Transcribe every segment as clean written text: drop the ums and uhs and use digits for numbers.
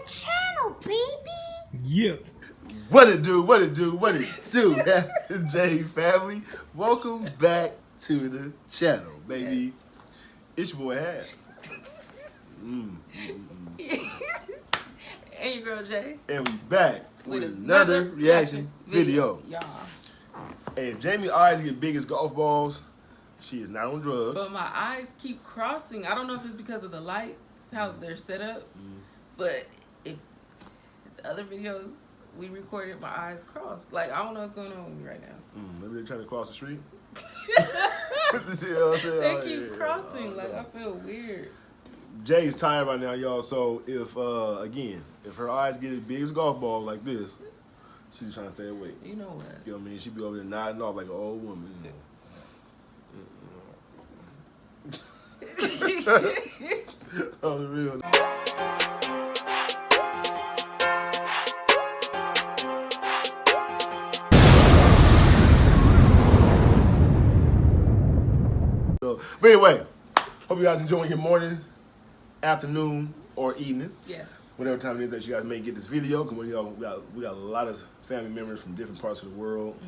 channel, baby. Yeah. What it do? J family. Welcome back to the channel, baby. It's your boy Hab. And your girl Jay. And we back with another reaction video. Y'all. And if Jamie's eyes get big as golf balls, she is not on drugs. But my eyes keep crossing. I don't know if it's because of the lights, how they're set up. But if the other videos we recorded, my eyes crossed. Like, I don't know what's going on with me right now. Maybe they're trying to cross the street. They keep crossing. Like, I feel weird. Jay's tired right now, y'all. So if if her eyes get as big as golf balls like this, she's trying to stay awake. You know what? You know what I mean? She be over there nodding off like an old woman. On the real. But anyway, hope you guys enjoying your morning, afternoon, or evening. Yes. Whatever time it is that you guys may get this video, because we got a lot of family members from different parts of the world.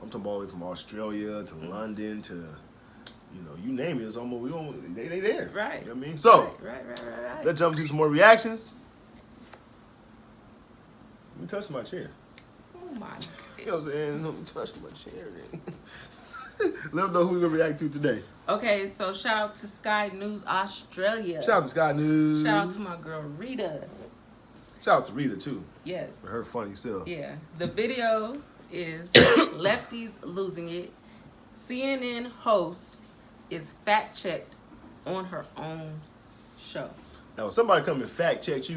I'm talking all the way from Australia to London to, you name it. It's almost they there. Right. You know what I mean? So Right. let's jump into some more reactions. Let me touch my chair. Oh my. You know what I'm saying? Let me touch my chair. Let them know who we're gonna react to today. Okay, so shout out to Sky News Australia. Shout out to Sky News. Shout out to my girl Rita. Shout out to Rita too. Yes. For her funny self. Yeah. The video is Lefties Losing It. CNN host is fact-checked on her own show. Now, when somebody come and fact check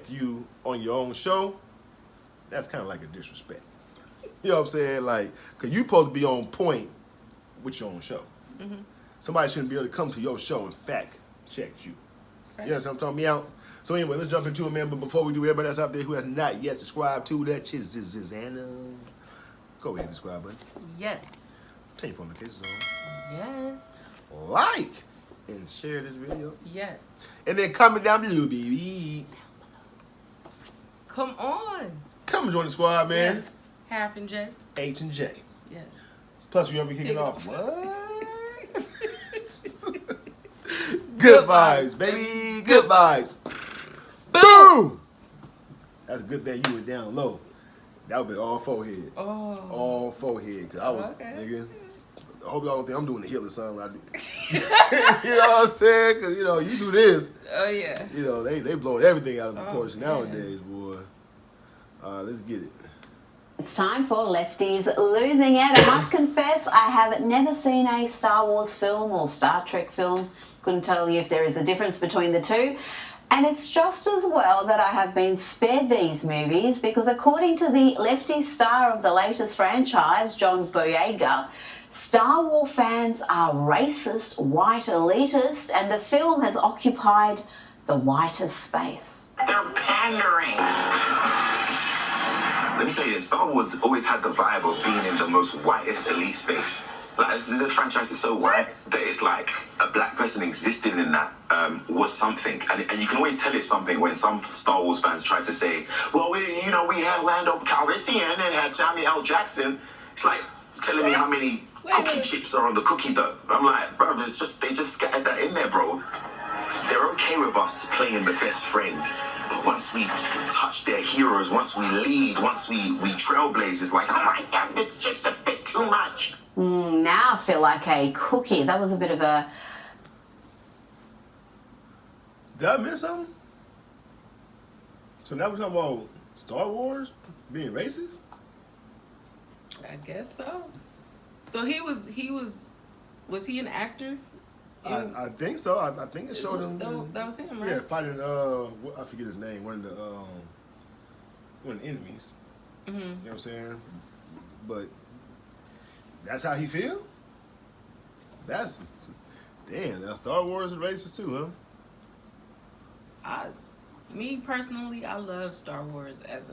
you on your own show, that's kind of like a disrespect. You know what I'm saying? Like, because you supposed to be on point with your own show. Somebody shouldn't be able to come to your show and fact check you. Right. You know what I'm talking about? So anyway, let's jump into it, man. But before we do, everybody that's out there who has not yet subscribed to that channel, go ahead and subscribe button. Yes. Turn your notifications on. Yes. Like and share this video. Yes. And then comment down below, baby. Come on. Come join the squad, man. Yes. Half and J. H and J. Yes. Plus, we ever kick it off. Kick What? Good vibes, baby. Good vibes. Boom! That's a good thing you were down low. That would be all forehead. Oh. All forehead. Because I was, Okay. nigga. I hope y'all don't think I'm doing the Hitler something like that. You know what I'm saying? Because, you do this. Oh, yeah. They blowing everything out of proportion man. nowadays, boy. Let's get it. It's time for Lefties Losing It. I must confess, I have never seen a Star Wars film or Star Trek film. Couldn't tell you if there is a difference between the two. And it's just as well that I have been spared these movies because according to the lefty star of the latest franchise, John Boyega, Star Wars fans are racist, white elitist, and the film has occupied the whitest space. They're pandering. Let me tell you, Star Wars always had the vibe of being in the most whitest elite space. Like, this franchise is so white that it's like a black person existing in that was something. And you can always tell it's something when some Star Wars fans try to say, well, we had Lando Calrissian and had Samuel L. Jackson. It's like telling me how many cookie chips are on the cookie dough. I'm like, bro, they just scattered that in there, bro. They're okay with us playing the best friend. But once we touch their heroes, once we lead, once we trailblaze, it's like, oh my God, it's just a bit too much. Now I feel like a cookie. That was a bit of a... Did I miss something? So now we're talking about Star Wars being racist? I guess so. So was he an actor? I think so. I think it showed him. That was him, right? Yeah, fighting. I forget his name. One of the enemies. You know what I'm saying? But that's how he feel. That's damn. Now Star Wars is racist too, huh? Me personally, I love Star Wars as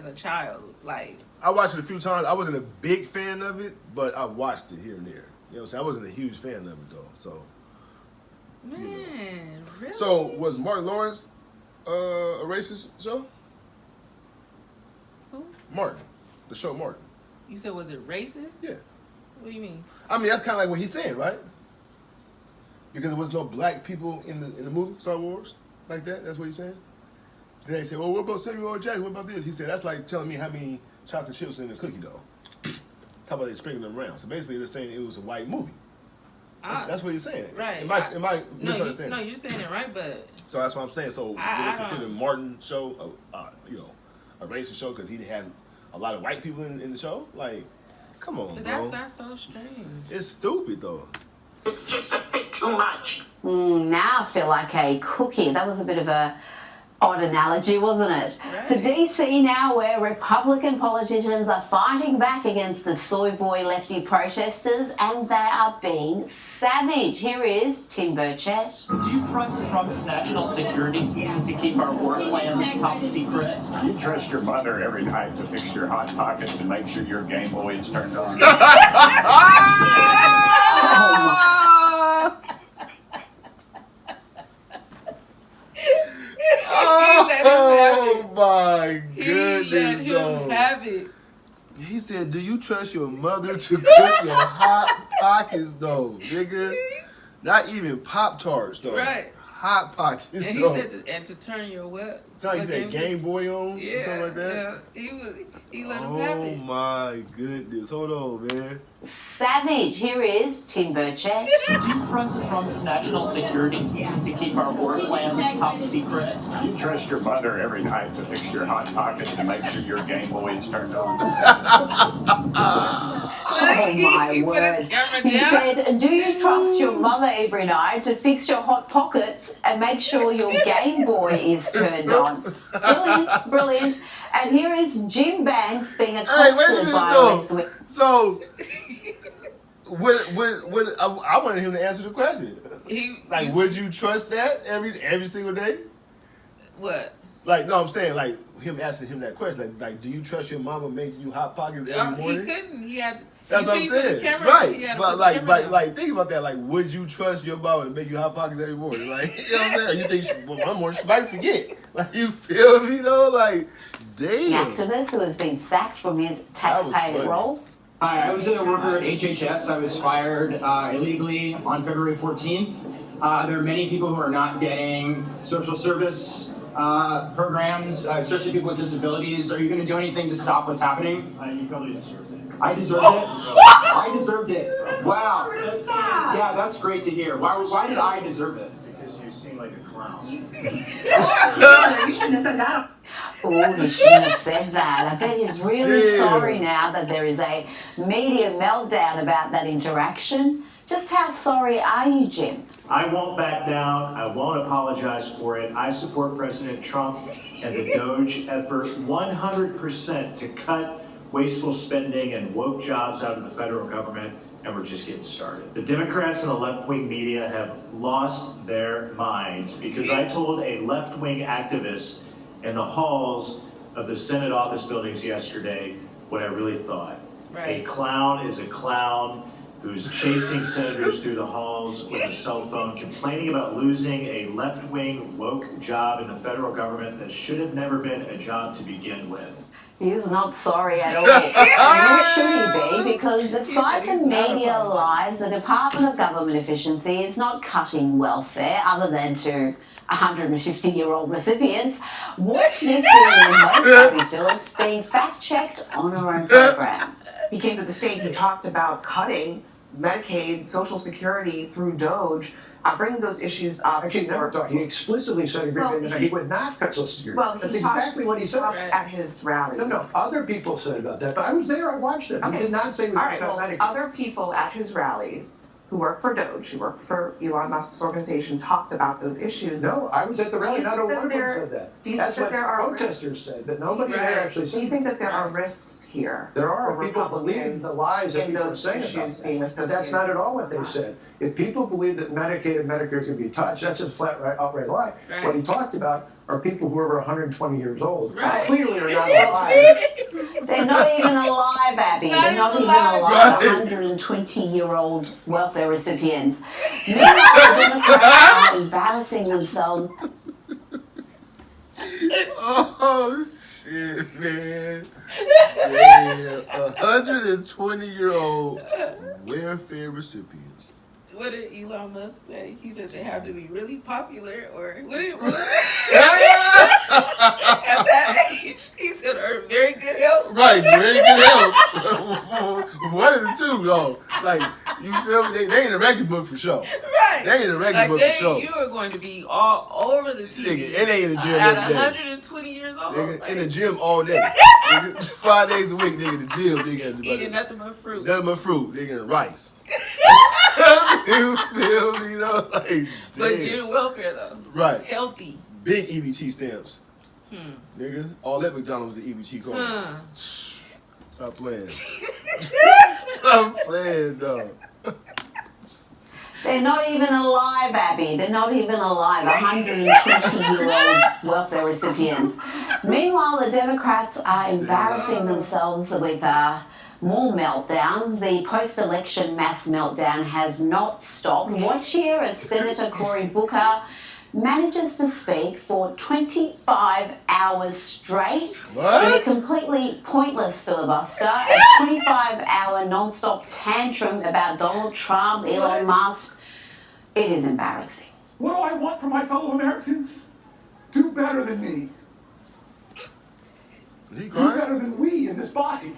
a child. Like, I watched it a few times. I wasn't a big fan of it, but I watched it here and there. You know what I'm saying? I wasn't a huge fan of it though. So man, really? So was Martin Lawrence a racist show? Who? Martin. The show Martin. You said, was it racist? Yeah. What do you mean? I mean, that's kind of like what he's saying, right? Because there was no black people in the movie Star Wars like that. That's what he's saying. Then they say, "Well, what about Samuel L. Jackson? What about this?" He said, "That's like telling me how many chocolate chips in a cookie dough." How about they sprinkling them around? So basically, they're saying it was a white movie. That's what he's saying. Right. Am I misunderstanding? No, you're saying it right, but so that's what I'm saying. So would they consider Martin show a racist show because he had a lot of white people in the show? Like, come on, but bro. that's so strange. It's stupid though. It's just a bit too much. Now I feel like a cookie. That was a bit of a odd analogy, wasn't it? Right. To DC now, where Republican politicians are fighting back against the soy boy lefty protesters, and they are being savage. Here is Tim Burchett. Do you trust Trump's national security team to keep our war plans top secret? Do you trust your mother every night to fix your hot pockets and make sure your Game Boy is turned on? Oh my goodness! He let him have it. He said, "Do you trust your mother to cook your hot pockets, though, nigga? Not even Pop-Tarts, though. Right. Hot Pockets, And he though." said, to turn your what? So he said Game Boy on, Yeah, or something like that. Yeah. He let him have Oh it. my goodness! Hold on, man. Savage. Here is Tim Burchett. Do you trust Trump's national security team to keep our war plans top secret? Do you trust your mother every night to fix your hot pockets and make sure your Game Boy is turned on? Oh my He put his word. camera He down. said, do you trust your mother every night to fix your hot pockets and make sure your Game Boy is turned on? Brilliant, brilliant. And here is Jim Banks being Hey, wait a accosted minute, by though. So, I wanted him to answer the question. Would you trust that every single day? What? Like, no, I'm saying like him asking him that question. Like, do you trust your mama make you hot pockets every morning? He couldn't. He had to. That's what I'm saying. Right. But think about that. Like, would you trust your mama to make you hot pockets every morning? Like, you know what I'm saying? You think one more she might forget. Like, you feel me though? Like, damn. The activist who has been sacked from his taxpayer role. Hi, I was a worker at HHS. I was fired illegally on February 14th. There are many people who are not getting social service programs, especially people with disabilities. Are you going to do anything to stop what's happening? You probably deserved it. I deserved it? I deserved it. Wow. Yeah, that's great to hear. Why did I deserve it? Because you seem like a clown. You shouldn't have said that. Oh, he shouldn't have said that. I bet he's really sorry now that there is a media meltdown about that interaction. Just how sorry are you, Jim? I won't back down. I won't apologize for it. I support President Trump and the Doge effort 100% to cut wasteful spending and woke jobs out of the federal government, and we're just getting started. The Democrats and the left-wing media have lost their minds because I told a left-wing activist in the halls of the Senate office buildings yesterday what I really thought. Right. A clown is a clown who's chasing senators through the halls with a cell phone, complaining about losing a left-wing woke job in the federal government that should have never been a job to begin with. He is not sorry at all. Nor should he be, because despite the media lies, the Department of Government Efficiency is not cutting welfare other than to 150-year-old recipients. Watch this in Abby Phillips being fact-checked on her own program. He came to the state, he talked about cutting Medicaid, Social Security through Doge, bringing those issues up. Actually, never thought. He explicitly said that he would not cut Social Security. Well, That's exactly what he said. At his rallies. No, other people said about that, but I was there, I watched it. Okay. He did not say we would All right, cut well, Medicaid. other people at his rallies who work for Doge, who work for Elon Musk's organization, talked about those issues. No, I was at the rally, not a one of them said that. Do you That's think what that there are protesters risks? said, but nobody there actually said Do you think that there are risks here? There are. for People believe Republicans the lies that in people are those saying about issues that. being But associated that's not at all what they with said. If people believe that Medicaid and Medicare can be touched, that's a flat, outright lie. Right. What he talked about are people who are over 120 years old. Right. Clearly are not alive. They're not even alive, Abby. They're not even alive. 120-year-old welfare recipients. Meanwhile, the Democrats are embarrassing themselves. Oh shit, man. Yeah, 120-year-old welfare recipients. What did Elon Musk say? He said they have to be really popular, or what did at that age? He said, or very good health. Right, very good health. One of the two, though. Like, you feel me? They ain't a record book for sure. Right. They ain't a record book for sure. You are going to be all over the TV. Nigga, and they in the gym at every day. 120 years old. Nigga, like, in the gym all day. Nigga, 5 days a week, nigga, in the gym. Nigga, eating nothing but fruit. Nothing but fruit. Nigga, and rice. You feel me, though? Like, damn. But getting welfare, though. Right. Healthy. Big EBT stamps. Nigga, all that McDonald's, the EBT card. Stop playing. Stop playing, dog. They're not even alive, Abby. They're not even alive. 120-year-old welfare recipients. Meanwhile, the Democrats are embarrassing themselves with more meltdowns. The post-election mass meltdown has not stopped. Watch here as Senator Cory Booker manages to speak for 25 hours straight in a completely pointless filibuster, a 25-hour non-stop tantrum about Donald Trump, Elon Musk. It is embarrassing. What do I want from my fellow Americans? Do better than me. Is he Do crying? better than we in this body.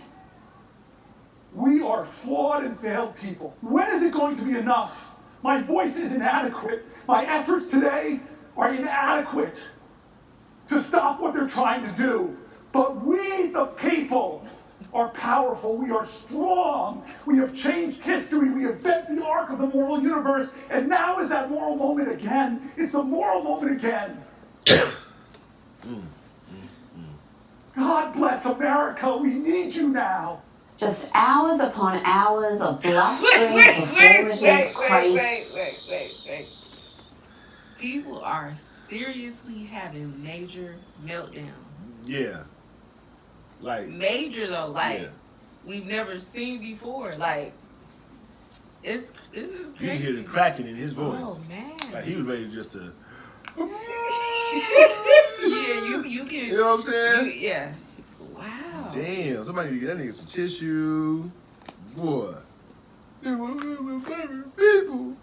We are flawed and failed people. When is it going to be enough? My voice is inadequate. My efforts today are inadequate to stop what they're trying to do. But we, the people, are powerful. We are strong. We have changed history. We have bent the arc of the moral universe. And now is that moral moment again. It's a moral moment again. God bless America. We need you now. Just hours upon hours of blustering, performative crazy. Wait. People are seriously having major meltdowns. Yeah. Like. Major, though. Like, we've never seen before. Like, this is crazy. You can hear the cracking in his voice. Oh, man. Like, he was ready just to. Yeah, you can. You know what I'm saying? Yeah. Wow. Damn, somebody need to get that nigga some tissue. Boy. People.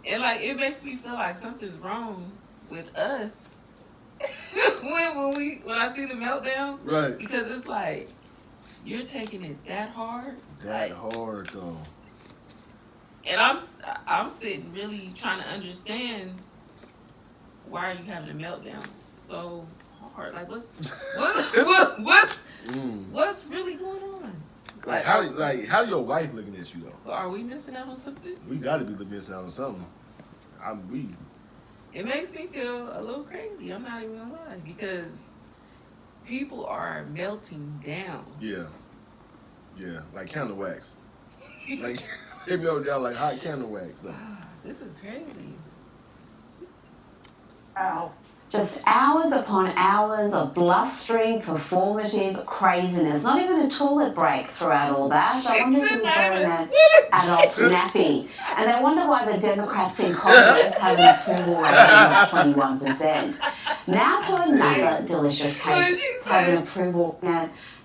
And like, it makes me feel like something's wrong with us when I see the meltdowns. Right. Because it's like, you're taking it that hard. That hard though. And I'm sitting really trying to understand, why are you having a meltdown so hard? Like, what's really going on? Like how your wife looking at you though? Are we missing out on something? We gotta be missing out on something. It makes me feel a little crazy. I'm not even gonna lie, because people are melting down. Yeah, like candle wax. Like they melt down like hot candle wax. Though. This is crazy. Ow. Just hours upon hours of blustering, performative craziness. Not even a toilet break throughout all that. I wonder if he was wearing an adult nappy. And I wonder why the Democrats in Congress have an approval rating of 21%. Now to another delicious case have an approval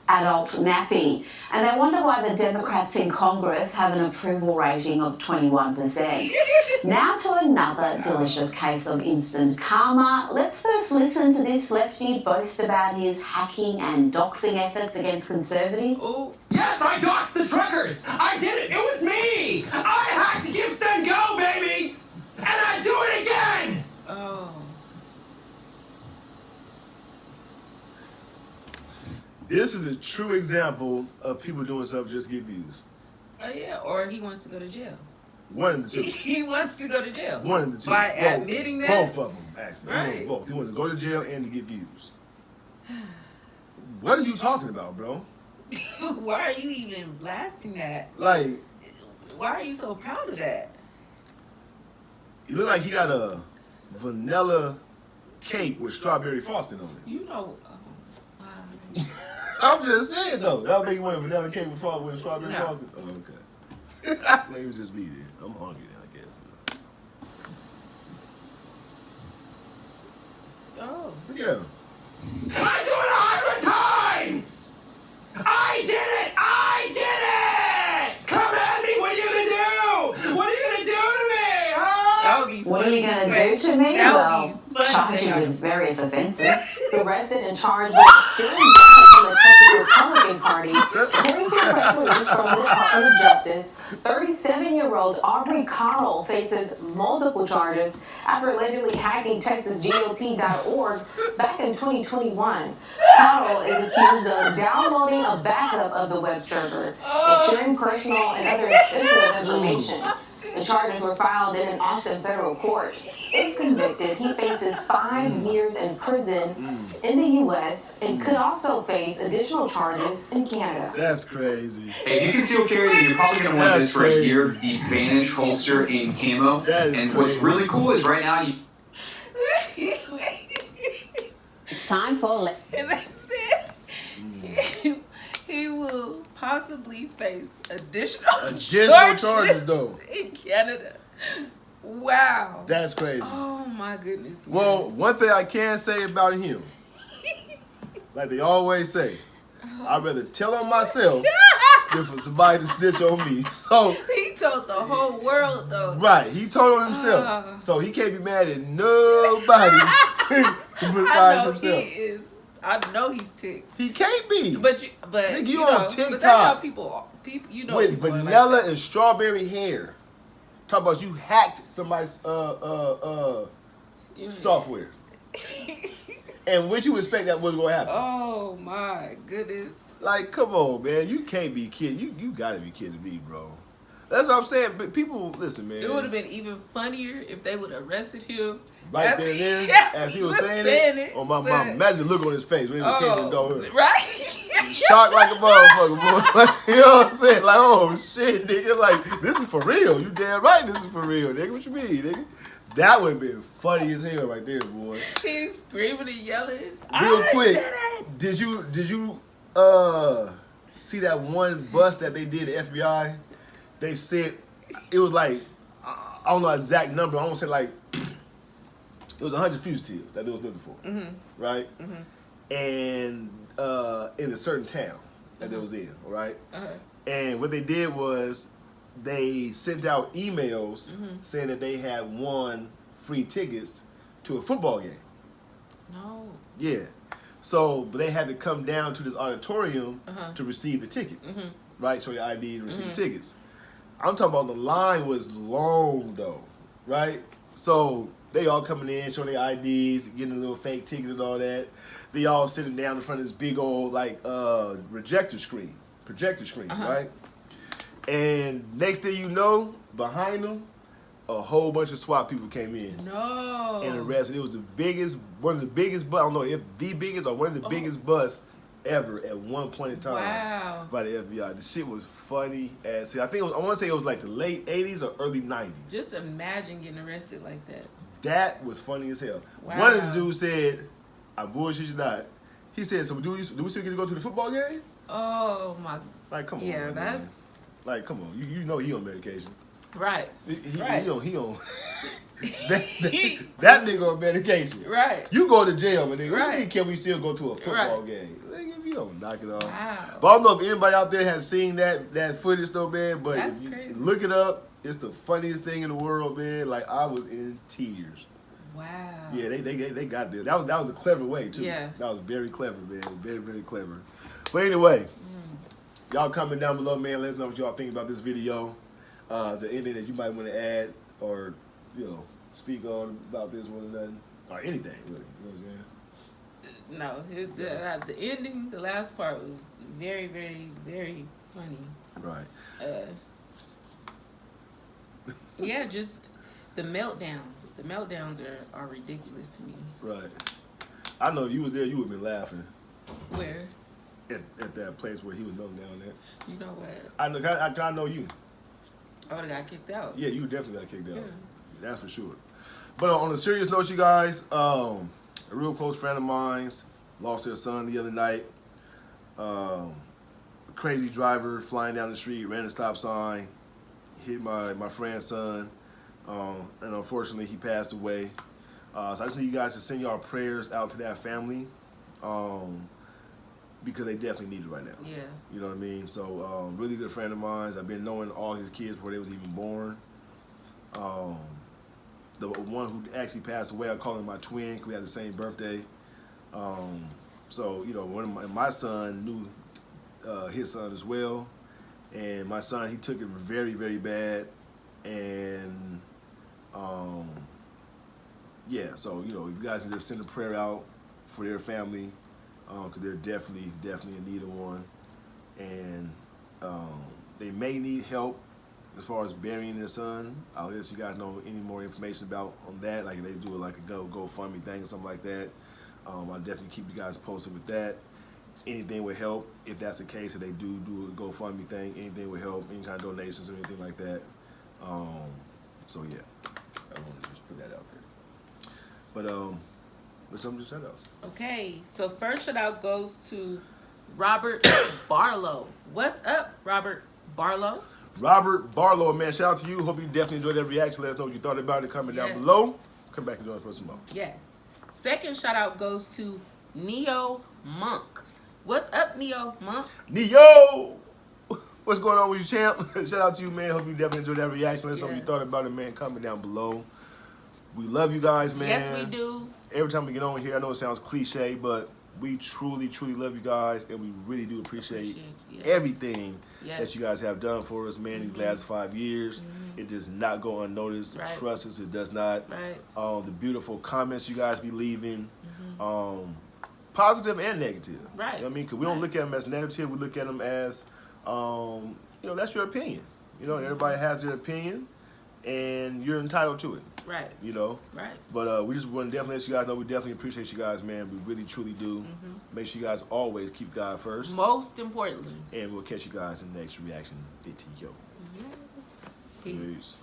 adult nappy. And I wonder why the Democrats in Congress have an approval rating of 21%. Now to another delicious case of instant karma. Let's first listen to this lefty boast about his hacking and doxing efforts against conservatives. Oh. Yes, I doxed the truckers. I did it. It was me. I hacked Give, Send, Go, baby. And I do it again. Oh. This is a true example of people doing stuff just to get views. Oh yeah, or he wants to go to jail. One of the two. He wants to go to jail. One of the two. By both, admitting that? Both of them, actually. Right. Both. He wants to go to jail and to get views. What are you talking about, bro? Why are you even blasting that? Like, why are you so proud of that? You look like he got a vanilla cake with strawberry frosting on it. You know. I'm just saying though. That'll make you want a vanilla cake with strawberry frosting. Oh, okay. Maybe just me then. I'm hungry now, I guess. Oh. Yeah. What are you going to do to me? Well, charge you with various offenses. Arrested and charged with stealing data from the Texas Republican Party. According to a press release from the Department of Justice, 37-year-old Aubrey Cottle faces multiple charges after allegedly hacking TexasGOP.org back in 2021. Cottle is accused of downloading a backup of the web server and sharing personal and other sensitive information. The charges were filed in an Austin federal court. If convicted, he faces 5 years in prison in the U.S. and could also face additional charges in Canada. That's crazy. Hey, if you conceal carry, then you're probably going to want this for a year. The Vanish holster in camo. And what's really cool is right now you... It's time for... And they said he will possibly face additional charges though in Canada. Wow. That's crazy. Oh my goodness. Man. Well, one thing I can say about him, like they always say, I'd rather tell on myself than for somebody to snitch on me. So he told the whole world though. Right, he told on himself. So he can't be mad at nobody besides himself. He is. I know he's ticked. He can't be. But nigga, you know, on TikTok but that's how people you know, with vanilla and strawberry hair. Talk about you hacked somebody's software. And what you expect that was gonna happen? Oh my goodness. Like, come on, man. You can't be kidding. You gotta be kidding me, bro. That's what I'm saying. But people, listen, man. It would have been even funnier if they would have arrested him. Right there, as he was saying it. Oh, my mom. Imagine the look on his face when he came to the door. Right? Shocked like a motherfucker, boy. Like, you know what I'm saying? Like, oh, shit, nigga. Like, this is for real. You damn right this is for real, nigga. What you mean, nigga? That would have been funny as hell right there, boy. He's screaming and yelling. Real quick, did you see that one bust that they did at FBI? They said it was like, I don't know the exact number. I want to say like, it was 100 fugitives that they was looking for, right? And in a certain town that they was in, right? And what they did was they sent out emails saying that they had won free tickets to a football game. No. Yeah. So, but they had to come down to this auditorium to receive the tickets, right? Show your ID and receive the tickets. I'm talking about the line was long though, right? So they all coming in, showing their IDs, getting a little fake tickets and all that. They all sitting down in front of this big old like projector screen, right? And next thing you know, behind them, a whole bunch of SWAT people came in. No. And arrested. It was one of the biggest busts, I don't know if the biggest or one of the biggest busts ever at one point in time. Wow. By the FBI. The shit was funny as hell. I want to say it was like the late 80s or early 90s. Just imagine getting arrested like that. That was funny as hell. Wow. One of the dudes said, I bullshit you not. He said, so do we still get to go to the football game? Oh my. Like, come on. Yeah, man. that's. Like, come on. You know he on medication. Right. He on that nigga on medication. Right. You go to jail, but nigga, what you Right. mean can we still go to a football Right. game? Like, if you don't knock it off. Wow. But I don't know if anybody out there has seen that footage though, man. But That's if you crazy. look it up, it's the funniest thing in the world, man. Like I was in tears. Wow. Yeah, they got this. That was a clever way too. Yeah. That was very clever, man. Very, very clever. But anyway, y'all comment down below, man. Let us know what y'all think about this video. Is there anything that you might want to add or, speak on about this one or nothing? Or anything, really. You know what I'm saying? No, the ending, the last part was very, very, very funny. Right. Yeah, just the meltdowns. The meltdowns are ridiculous to me. Right. I know you was there, you would have been laughing. Where? At that place where he was melting down at. You know what? I know you. I would have got kicked out. Yeah, you definitely got kicked out. Yeah. That's for sure. But on a serious note, you guys, a real close friend of mine's lost their son the other night. A crazy driver flying down the street, ran a stop sign, hit my friend's son, and unfortunately he passed away. So I just need you guys to send y'all prayers out to that family, because they definitely need it right now. Yeah. You know what I mean? So really good friend of mine. I've been knowing all his kids before they was even born. the one who actually passed away, I call him my twin because we had the same birthday. So, you know, one of my son knew his son as well. And my son, he took it very, very bad. And, yeah, so, you know, you guys can just send a prayer out for their family because they're definitely in need of one. And they may need help as far as burying their son. I'll let you guys know any more information about on that. Like if they do like a GoFundMe thing or something like that. I'll definitely keep you guys posted with that. Anything would help if that's the case. If they do a GoFundMe thing, anything would help. Any kind of donations or anything like that. So yeah, I wanted to just put that out there. But let's jump to shout outs. Okay, so first shout out goes to Robert Barlow. What's up, Robert Barlow? Robert Barlow, man, shout out to you. Hope you definitely enjoyed that reaction. Let us know what you thought about it. Comment down below. Come back and join us for some more. Yes. Second shout out goes to Neo Monk. What's up, Neo Monk? Neo! What's going on with you, champ? Shout out to you, man. Hope you definitely enjoyed that reaction. Let us know what you thought about it, man. Comment down below. We love you guys, man. Yes, we do. Every time we get on here, I know it sounds cliche, but we truly love you guys, and we really do appreciate everything that you guys have done for us, man, these last 5 years. It does not go unnoticed. Trust us, it does not. The beautiful comments you guys be leaving, positive and negative. You know what I mean? Because we don't look at them as negative. We look at them as, you know, that's your opinion. You know, everybody has their opinion, and you're entitled to it. Right. You know? Right. But we just want to definitely let you guys know we definitely appreciate you guys, man. We really, truly do. Make sure you guys always keep God first. Most importantly. And we'll catch you guys in the next reaction video. Yes. Peace.